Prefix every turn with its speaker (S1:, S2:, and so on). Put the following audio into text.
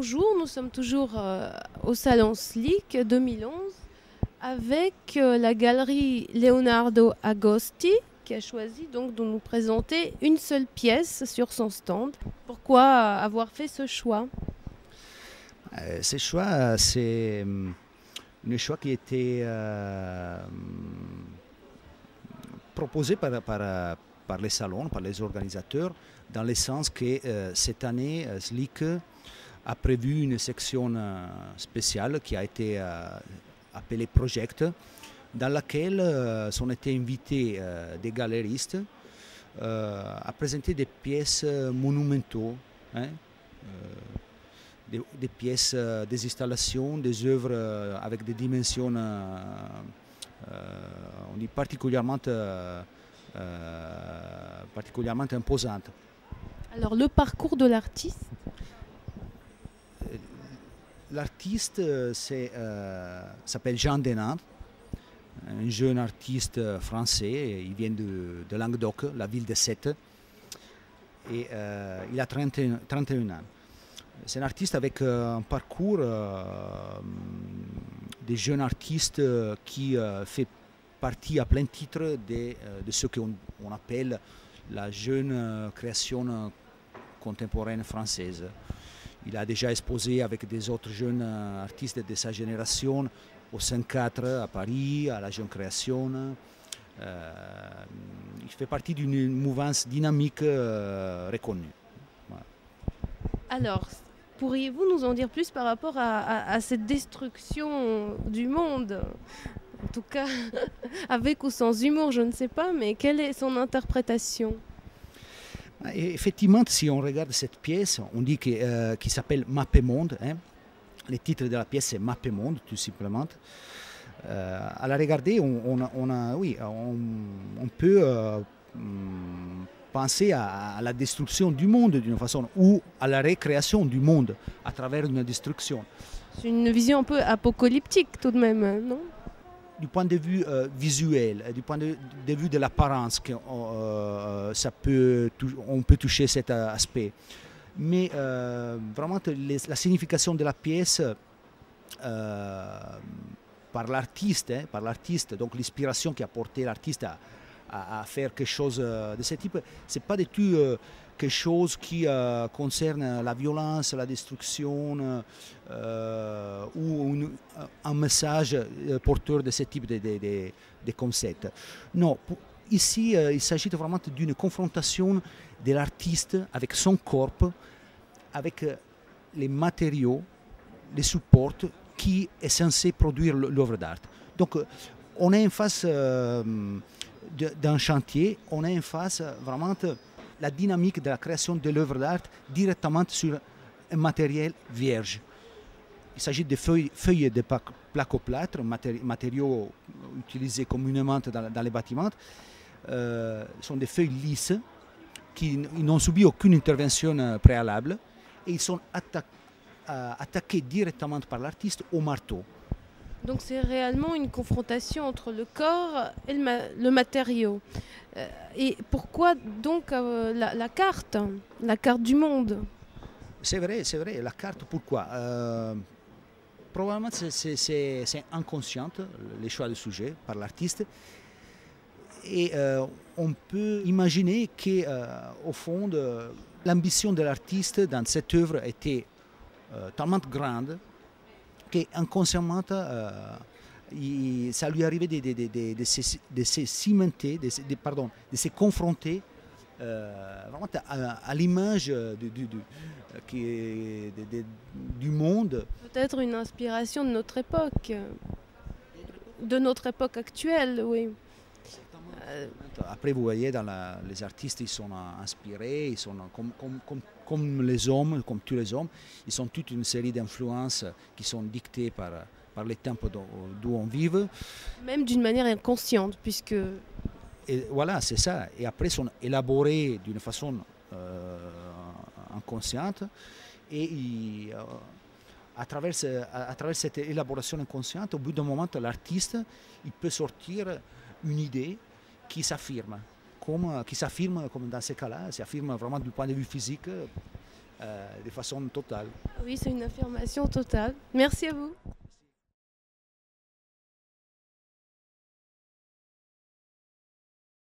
S1: Bonjour, nous sommes toujours au Salon Slick 2011 avec la galerie Leonardo Agosti qui a choisi donc de nous présenter une seule pièce sur son stand. Pourquoi avoir fait ce choix?
S2: Ce choix, c'est un choix qui a été proposé par les salons, par les organisateurs, dans le sens que cette année, Slick a prévu une section spéciale qui a été appelée Project, dans laquelle sont été invités des galeristes à présenter des pièces monumentaux, hein, des pièces, des installations, des œuvres avec des dimensions on dit particulièrement imposantes.
S1: Alors le parcours de l'artiste?
S2: L'artiste s'appelle Jean Denard, un jeune artiste français, il vient de Languedoc, la ville de Sète, et il a 31 ans. C'est un artiste avec un parcours des jeunes artistes qui fait partie à plein titre de ce qu'on appelle la jeune création contemporaine française. Il a déjà exposé avec des autres jeunes artistes de sa génération au 5-4 à Paris, à la Jeune Création. Il fait partie d'une mouvance dynamique reconnue. Voilà.
S1: Alors, pourriez-vous nous en dire plus par rapport à cette destruction du monde? En tout cas, avec ou sans humour, je ne sais pas, mais quelle est son interprétation?
S2: Et effectivement, si on regarde cette pièce, on dit qui s'appelle Mappemonde. Hein. Le titre de la pièce c'est Mappemonde, tout simplement. À la regarder, on peut penser à la destruction du monde d'une façon, ou à la récréation du monde à travers une destruction.
S1: C'est une vision un peu apocalyptique tout de même, non?
S2: Du point de vue visuel, du point de vue de l'apparence, on peut toucher cet aspect. Mais vraiment, la signification de la pièce par l'artiste, donc l'inspiration qui a porté l'artiste à faire quelque chose de ce type, ce n'est pas du tout quelque chose qui concerne la violence, la destruction ou un message porteur de ce type de concept. Non, ici il s'agit vraiment d'une confrontation de l'artiste avec son corps, avec les matériaux, les supports qui est censé produire l'œuvre d'art. Donc on est en face d'un chantier, on est en face vraiment la dynamique de la création de l'œuvre d'art directement sur un matériel vierge. Il s'agit de feuilles de placoplâtre, matériaux utilisés communément dans les bâtiments. Ce sont des feuilles lisses qui n'ont subi aucune intervention préalable et ils sont attaqués directement par l'artiste au marteau.
S1: Donc c'est réellement une confrontation entre le corps et le matériau. Et pourquoi donc la carte du monde?
S2: C'est vrai, la carte, pourquoi probablement c'est inconscient, le choix du sujet par l'artiste. Et on peut imaginer qu'au fond, l'ambition de l'artiste dans cette œuvre était tellement grande qu'inconsciemment, ça lui arrivait de se cimenter, de se confronter vraiment à l'image du monde.
S1: Peut-être une inspiration de notre époque actuelle, oui.
S2: Après, vous voyez, les artistes, ils sont inspirés, ils sont comme les hommes, comme tous les hommes, ils sont toute une série d'influences qui sont dictées par les temps d'où on vit.
S1: Même d'une manière inconsciente, puisque...
S2: Et voilà, c'est ça. Et après, ils sont élaborés d'une façon inconsciente. Et à travers cette élaboration inconsciente, au bout d'un moment, l'artiste, il peut sortir une idée qui s'affirme, comme dans ces cas-là, s'affirme vraiment du point de vue physique, de façon totale.
S1: Oui, c'est une affirmation totale. Merci à vous.